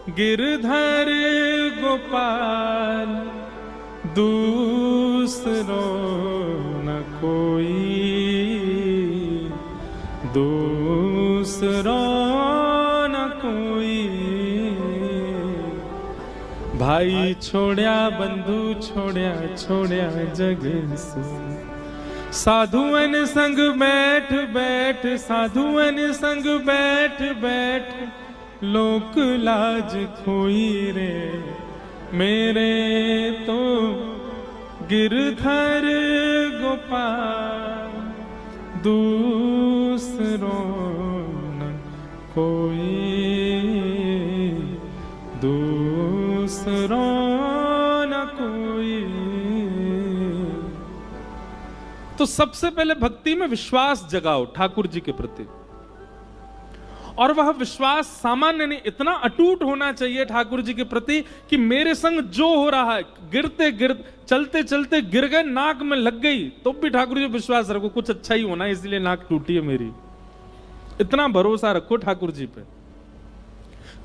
गिरधर गोपाल दूसरो न कोई, दूसरो न कोई। भाई छोड़या बंधु छोड़या, छोड़या जग सु। साधुअन संग बैठ बैठ, साधुअन संग बैठ बैठ, लोक लाज खोई रे। मेरे तो गिरधर गोपाल दूसरो न कोई, दूसरो न कोई। तो सबसे पहले भक्ति में विश्वास जगाओ ठाकुर जी के प्रति, और वह विश्वास सामान्य नहीं, इतना अटूट होना चाहिए ठाकुर जी के प्रति कि मेरे संग जो हो रहा है, गिरते गिरते चलते चलते गिर गए, नाक में लग गई तो भी ठाकुर जी विश्वास रखो कुछ अच्छा ही होना है, इसलिए नाक टूटी है मेरी। इतना भरोसा रखो ठाकुर जी पे।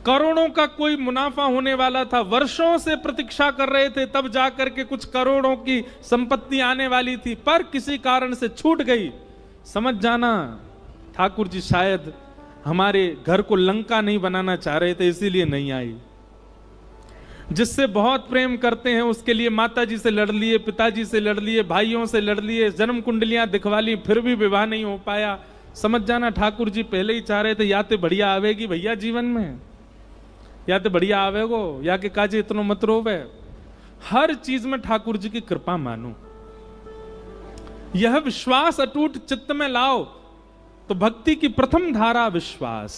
करोड़ों का कोई मुनाफा होने वाला था, वर्षों से प्रतीक्षा कर रहे थे, तब जाकर के कुछ करोड़ों की संपत्ति आने वाली थी, पर किसी कारण से छूट गई। समझ जाना ठाकुर जी शायद हमारे घर को लंका नहीं बनाना चाह रहे थे, इसीलिए नहीं आई। जिससे बहुत प्रेम करते हैं उसके लिए माता जी से लड़ लिए, पिताजी से लड़ लिए, भाइयों से लड़ लिए, जन्म कुंडलियां दिखवा ली, फिर भी विवाह नहीं हो पाया। समझ जाना ठाकुर जी पहले ही चाह रहे थे या तो बढ़िया आवेगी भैया जीवन में, या तो बढ़िया आवेगो, या कि काजे इतनो मत रोवे। हर चीज में ठाकुर जी की कृपा मानो, यह विश्वास अटूट चित्त में लाओ। तो भक्ति की प्रथम धारा विश्वास।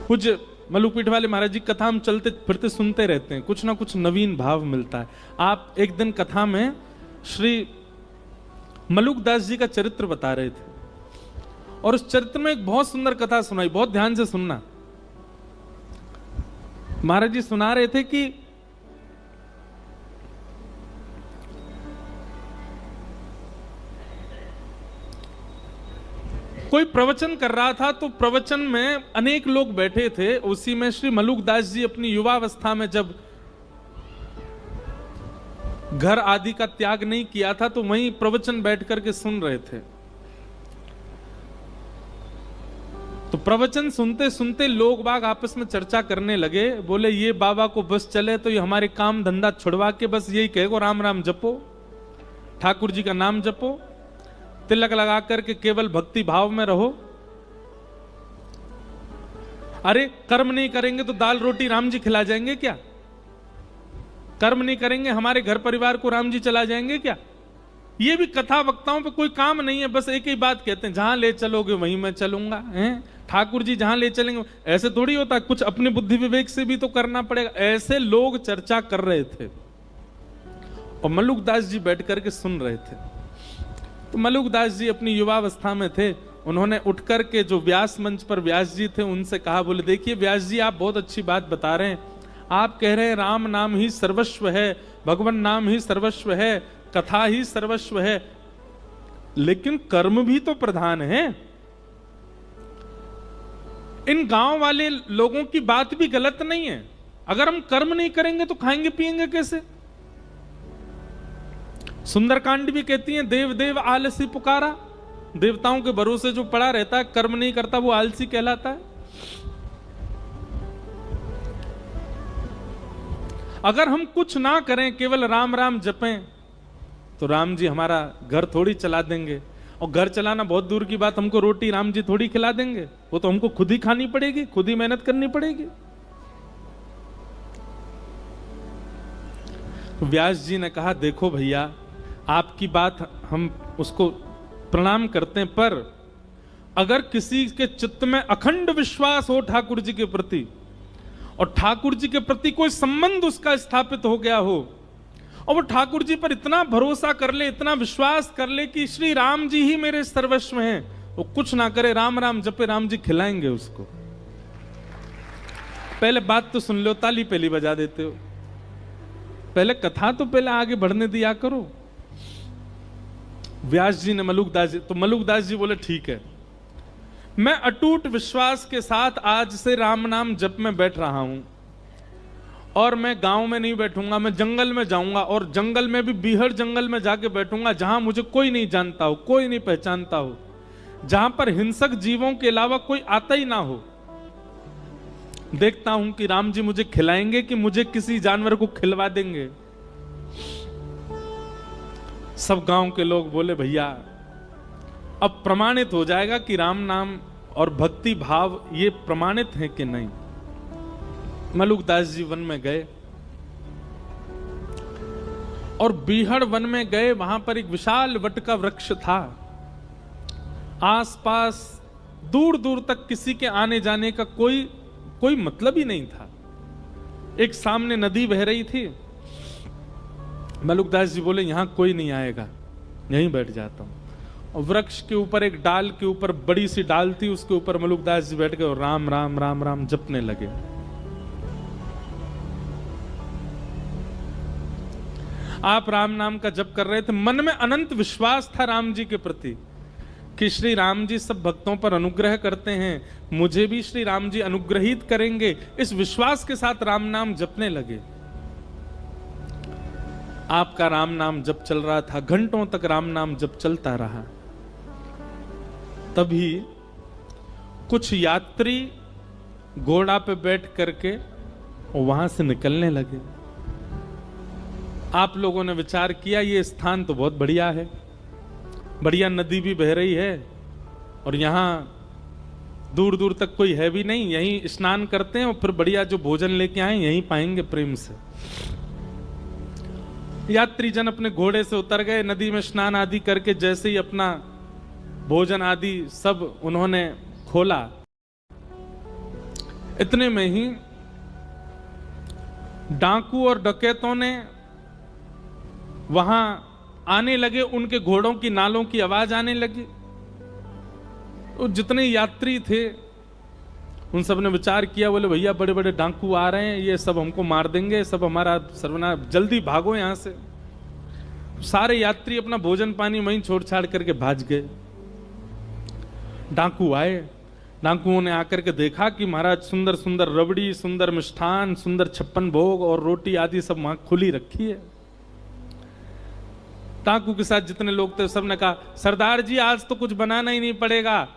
पूज्य मलुकपीठ वाले महाराज जी कथा हम चलते फिरते सुनते रहते हैं, कुछ ना कुछ नवीन भाव मिलता है। आप एक दिन कथा में श्री मलुकदास जी का चरित्र बता रहे थे, और उस चरित्र में एक बहुत सुंदर कथा सुनाई, बहुत ध्यान से सुनना। महाराज जी सुना रहे थे कि कोई प्रवचन कर रहा था, तो प्रवचन में अनेक लोग बैठे थे। उसी में श्री मलुकदास जी अपनी युवावस्था में जब घर आदि का त्याग नहीं किया था, तो वहीं प्रवचन बैठ करके सुन रहे थे। तो प्रवचन सुनते सुनते लोग बाग आपस में चर्चा करने लगे। बोले ये बाबा को बस चले तो ये हमारे काम धंधा छुड़वा के बस यही कहेगो राम राम जपो, ठाकुर जी का नाम जपो, तिलक लगा करके केवल भक्ति भाव में रहो। अरे कर्म नहीं करेंगे तो दाल रोटी राम जी खिला जाएंगे क्या? कर्म नहीं करेंगे हमारे घर परिवार को राम जी चला जाएंगे क्या? ये भी कथा वक्ताओं पे कोई काम नहीं है, बस एक ही बात कहते हैं, जहां ले चलोगे वहीं मैं चलूंगा। ठाकुर जी जहां ले चलेंगे, ऐसे थोड़ी होता, कुछ अपने बुद्धि विवेक से भी तो करना पड़ेगा। ऐसे लोग चर्चा कर रहे थे और मलुकदास जी बैठ करके सुन रहे थे। तो मलुकदास जी अपनी युवावस्था में थे, उन्होंने उठ करके जो व्यास मंच पर व्यास जी थे उनसे कहा, बोले देखिए व्यास जी आप बहुत अच्छी बात बता रहे हैं, आप कह रहे हैं राम नाम ही सर्वस्व है, भगवान नाम ही सर्वस्व है, कथा ही सर्वस्व है, लेकिन कर्म भी तो प्रधान है। इन गांव वाले लोगों की बात भी गलत नहीं है, अगर हम कर्म नहीं करेंगे तो खाएंगे पिएंगे कैसे? सुंदरकांड भी कहती है देव देव आलसी पुकारा, देवताओं के भरोसे जो पड़ा रहता है कर्म नहीं करता वो आलसी कहलाता है। अगर हम कुछ ना करें केवल राम राम जपें तो राम जी हमारा घर थोड़ी चला देंगे, और घर चलाना बहुत दूर की बात, हमको रोटी राम जी थोड़ी खिला देंगे, वो तो हमको खुद ही खानी पड़ेगी, खुद ही मेहनत करनी पड़ेगी। व्यास जी ने कहा देखो भैया आपकी बात हम उसको प्रणाम करते हैं, पर अगर किसी के चित्त में अखंड विश्वास हो ठाकुर जी के प्रति, और ठाकुर जी के प्रति कोई संबंध उसका स्थापित हो गया हो, और वो ठाकुर जी पर इतना भरोसा कर ले, इतना विश्वास कर ले कि श्री राम जी ही मेरे सर्वस्व हैं, वो कुछ ना करे राम राम जपे, राम जी खिलाएंगे उसको। पहले बात तो सुन लो, ताली पहली बजा देते हो, पहले कथा तो पहले आगे बढ़ने दिया करो। व्यास जी ने मलुकदास जी, तो मलुकदास जी बोले ठीक है। मैं अटूट विश्वास के साथ आज से राम नाम जप में बैठ रहा हूं, और मैं गांव में नहीं बैठूंगा, मैं जंगल में जाऊंगा, और जंगल में भी बीहड़ जंगल में जाके बैठूंगा जहां मुझे कोई नहीं जानता हो, कोई नहीं पहचानता हो, जहां पर हिंसक जीवों के अलावा कोई आता ही ना हो। देखता हूं कि राम जी मुझे खिलाएंगे कि मुझे किसी जानवर को खिलवा देंगे। सब गांव के लोग बोले भैया अब प्रमाणित हो जाएगा कि राम नाम और भक्ति भाव ये प्रमाणित है कि नहीं। मलुकदास जी वन में गए और बीहड़ वन में गए। वहां पर एक विशाल वट का वृक्ष था, आसपास दूर दूर तक किसी के आने जाने का कोई मतलब ही नहीं था। एक सामने नदी बह रही थी। मलुकदास जी बोले यहां कोई नहीं आएगा, यहीं बैठ जाता हूं। और वृक्ष के ऊपर एक डाल के ऊपर बड़ी सी डाल थी, उसके ऊपर मलुकदास जी बैठ गए और राम राम राम राम जपने लगे। आप राम नाम का जप कर रहे थे, मन में अनंत विश्वास था राम जी के प्रति कि श्री राम जी सब भक्तों पर अनुग्रह करते हैं, मुझे भी श्री राम जी अनुग्रहित करेंगे। इस विश्वास के साथ राम नाम जपने लगे। आपका राम नाम जप चल रहा था, घंटों तक राम नाम जप चलता रहा। तभी कुछ यात्री घोड़ा पे बैठ करके वहां से निकलने लगे। आप लोगों ने विचार किया ये स्थान तो बहुत बढ़िया है, बढ़िया नदी भी बह रही है और यहां दूर दूर तक कोई है भी नहीं, यहीं स्नान करते हैं और फिर बढ़िया जो भोजन लेके आए यहीं पाएंगे प्रेम से। यात्री जन अपने घोड़े से उतर गए, नदी में स्नान आदि करके जैसे ही अपना भोजन आदि सब उन्होंने खोला, इतने में ही डाकू और डकैतों ने वहां आने लगे। उनके घोड़ों की नालों की आवाज आने लगी। तो जितने यात्री थे उन सब ने विचार किया, बोले भैया बड़े बड़े डाकू आ रहे हैं, ये सब हमको मार देंगे, सब हमारा सर्वनाश, जल्दी भागो यहां से। सारे यात्री अपना भोजन पानी वहीं छोड़ छाड़ करके भाग गए। डाकू आए, डाकुओं ने आकर के देखा कि महाराज सुंदर सुंदर रबड़ी, सुंदर मिष्ठान, सुंदर 56 भोग और रोटी आदि सब वहां खुली रखी है। डाकू के साथ जितने लोग थे सबने कहा सरदार जी आज तो कुछ बनाना ही नहीं पड़ेगा,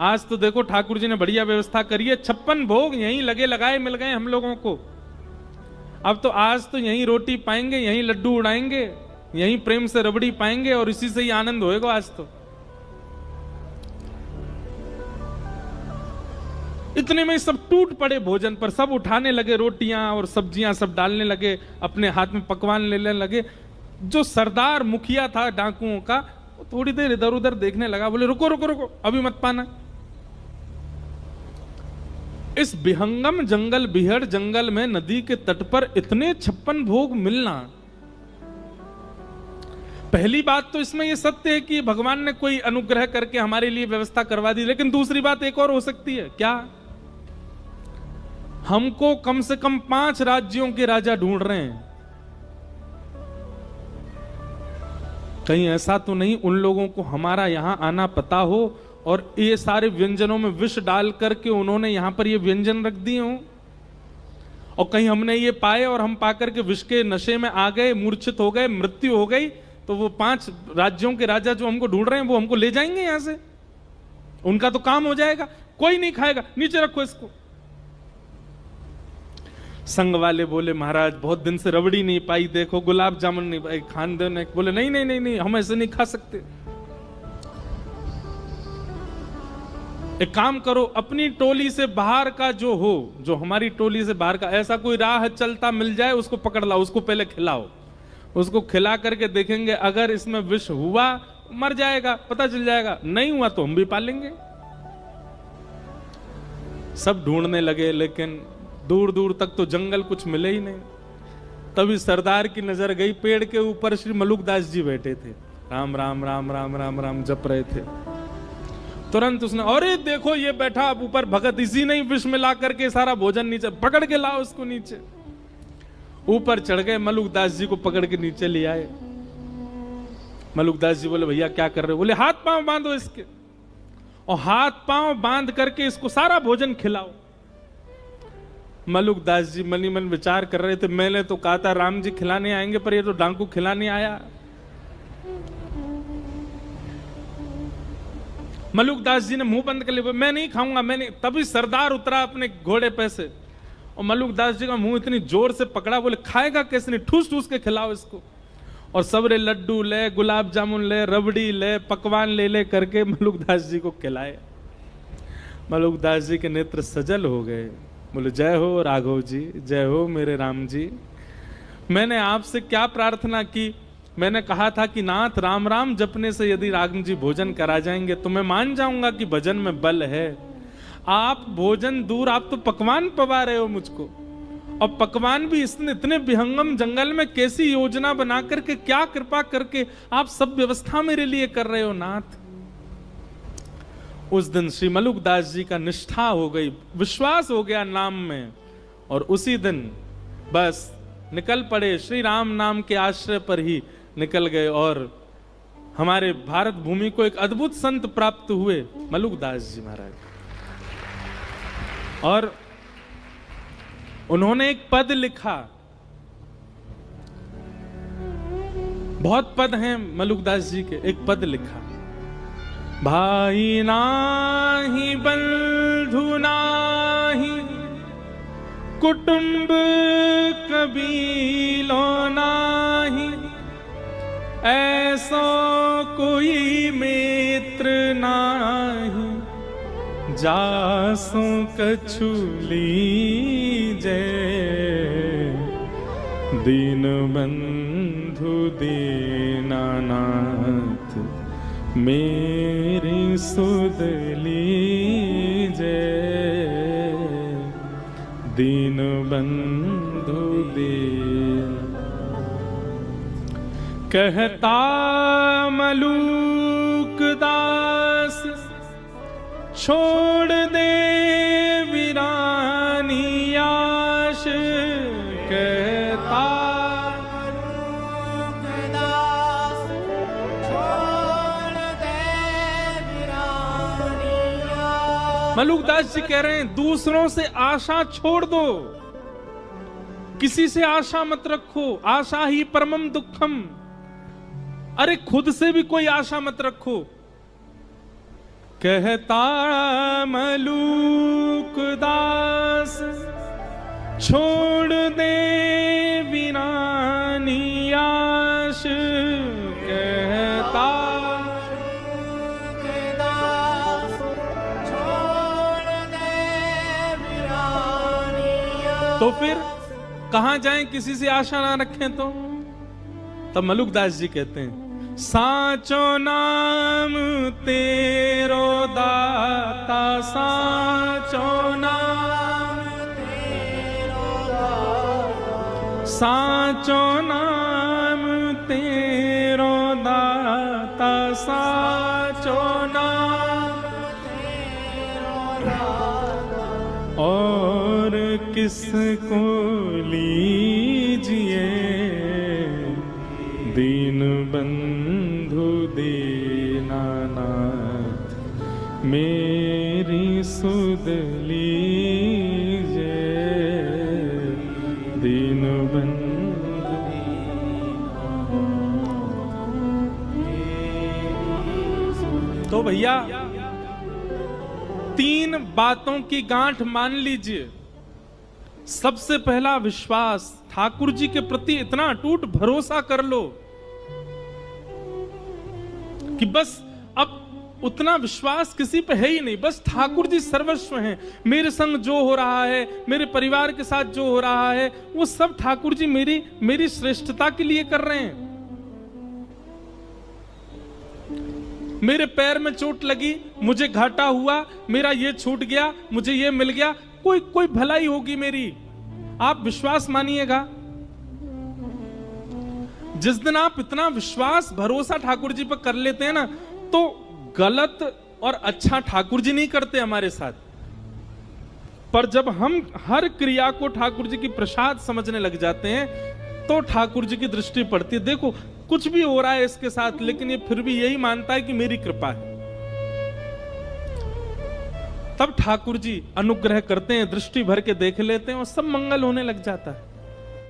आज तो देखो ठाकुर जी ने बढ़िया व्यवस्था करी है, 56 भोग यहीं लगे लगाए मिल गए हम लोगों को। अब तो आज तो यहीं रोटी पाएंगे, यहीं लड्डू उड़ाएंगे, यहीं प्रेम से रबड़ी पाएंगे और इसी से ही आनंद होएगा आज तो। इतने में सब टूट पड़े भोजन पर, सब उठाने लगे रोटियां और सब्जियां सब डालने लगे, अपने हाथ में पकवान लेने लगे। जो सरदार मुखिया था डाकुओं का, थोड़ी देर इधर उधर देखने लगा, बोले रुको रुको रुको अभी मत पाना। इस विहंगम जंगल, बिहड़ जंगल में नदी के तट पर इतने 56 भोग मिलना, पहली बात तो इसमें यह सत्य है कि भगवान ने कोई अनुग्रह करके हमारे लिए व्यवस्था करवा दी। लेकिन दूसरी बात एक और हो सकती है, क्या हमको कम से कम 5 राज्यों के राजा ढूंढ रहे हैं। कहीं ऐसा तो नहीं उन लोगों को हमारा यहां आना पता हो और ये सारे व्यंजनों में विष डाल करके उन्होंने यहां पर ये व्यंजन रख दिए हों, और कहीं हमने ये पाए और हम पाकर के विष के नशे में आ गए, मूर्छित हो गए, मृत्यु हो गई, तो वो 5 राज्यों के राजा जो हमको ढूंढ रहे हैं वो हमको ले जाएंगे यहां से, उनका तो काम हो जाएगा, कोई नहीं खाएगा, नीचे रखो इसको। संग वाले बोले महाराज बहुत दिन से रबड़ी नहीं पाई, देखो गुलाब जामुन नहीं पाई, खान देने बोले नहीं नहीं नहीं नहीं हम ऐसे नहीं खा सकते। एक काम करो, अपनी टोली से बाहर का जो हो, जो हमारी टोली से बाहर का ऐसा कोई राह चलता मिल जाए उसको पकड़ लाओ, उसको पहले खिलाओ, उसको खिला करके देखेंगे अगर इसमें विष हुआ मर जाएगा, पता चल जाएगा, नहीं हुआ तो हम भी पालेंगे। सब ढूंढने लगे लेकिन दूर दूर तक तो जंगल कुछ मिले ही नहीं। तभी सरदार की नजर गई, पेड़ के ऊपर श्री मलुकदास जी बैठे थे, राम राम राम राम राम राम जप रहे थे। तुरंत उसने, अरे देखो ये बैठा अब ऊपर भगत, इसी नहीं विष मिला करके सारा भोजन नीचे, पकड़ के लाओ उसको नीचे। ऊपर चढ़ गए, मलुकदास जी को पकड़ के नीचे ले आए। मलुकदास जी बोले भैया क्या कर रहे हो? बोले हाथ पांव बांधो इसके। और हाथ पांव बांध करके इसको सारा भोजन खिलाओ। मलुकदास जी मनी मन विचार कर रहे थे, मैंने तो कहा था राम जी खिलाने आएंगे, पर ये तो डांकू खिलाने आया। मलुकदास जी ने मुंह बंद कर लिया, मैं नहीं खाऊंगा, मैंने। तभी सरदार उतरा अपने घोड़े पे से, और मलुकदास जी का मुंह इतनी जोर से पकड़ा, बोले खाएगा कैसे नहीं, ठूस ठूस के खिलाओ इसको। और सबरे लड्डू ले, गुलाब जामुन ले, रबड़ी ले, पकवान ले ले करके मलुकदास जी को खिलाए। मलुकदास जी के नेत्र सजल हो गए, बोले जय हो राघव जी, जय हो मेरे राम जी। मैंने आपसे क्या प्रार्थना की? मैंने कहा था कि नाथ राम राम जपने से यदि राम जी भोजन करा जाएंगे तो मैं मान जाऊंगा कि भजन में बल है। आप भोजन दूर, आप तो पकवान पवा रहे हो मुझको, और पकवान भी इतने विहंगम जंगल में कैसी योजना बना करके, क्या कृपा करके आप सब व्यवस्था मेरे लिए कर रहे हो नाथ। उस दिन श्री मलुकदास जी का निष्ठा हो गई, विश्वास हो गया नाम में, और उसी दिन बस निकल पड़े, श्री राम नाम के आश्रय पर ही निकल गए। और हमारे भारत भूमि को एक अद्भुत संत प्राप्त हुए, मलुकदास जी महाराज। और उन्होंने एक पद लिखा, बहुत पद हैं मलुकदास जी के, एक पद लिखा, भाई नाही बंधु नाही कुटुंब कबीलो नाही, ऐसो कोई मित्र नाही, जासो कछु लीजे, दीन बंधु दीनानाथ, मेरी सुध लीजे, दीन बंधु दीन। कहता मलुकदास छोड़ दे वीरानी आश, कहता मलुकदास छोड़ दे वीरानी आश। मलुकदास जी कह रहे हैं दूसरों से आशा छोड़ दो, किसी से आशा मत रखो, आशा ही परमम दुखम। अरे खुद से भी कोई आशा मत रखो। कहता मलुकदास छोड़ दे वीरानी आश, कहता मलुकदास छोड़ दे वीरानी आश। तो फिर कहां जाएं किसी से आशा ना रखें तो? तब मलुकदास जी कहते हैं, साचो नाम तेरो दाता, साचो नाम तेरो दाता, साचो नाम तेरो दाता, साचो नाम तेरो दाता, और किसको लीजिए, दीन बंधु दीनानाथ, मेरी सुध लीजिए, दीन बंधु। तो भैया 3 बातों की गांठ मान लीजिए। सबसे पहला विश्वास, ठाकुर जी के प्रति इतना अटूट भरोसा कर लो कि बस अब उतना विश्वास किसी पे है ही नहीं, बस ठाकुर जी सर्वस्व हैं। मेरे संग जो हो रहा है, मेरे परिवार के साथ जो हो रहा है, वो सब ठाकुर जी मेरी श्रेष्ठता के लिए कर रहे हैं। मेरे पैर में चोट लगी, मुझे घाटा हुआ, मेरा ये छूट गया, मुझे ये मिल गया, कोई भलाई होगी मेरी। आप विश्वास मानिएगा, जिस दिन आप इतना विश्वास भरोसा ठाकुर जी पर कर लेते हैं ना, तो गलत और अच्छा ठाकुर जी नहीं करते हमारे साथ। पर जब हम हर क्रिया को ठाकुर जी की प्रसाद समझने लग जाते हैं, तो ठाकुर जी की दृष्टि पड़ती है। देखो कुछ भी हो रहा है इसके साथ, लेकिन ये फिर भी यही मानता है कि मेरी कृपा है। तब ठाकुर जी अनुग्रह करते हैं, दृष्टि भर के देख लेते हैं और सब मंगल होने लग जाता है।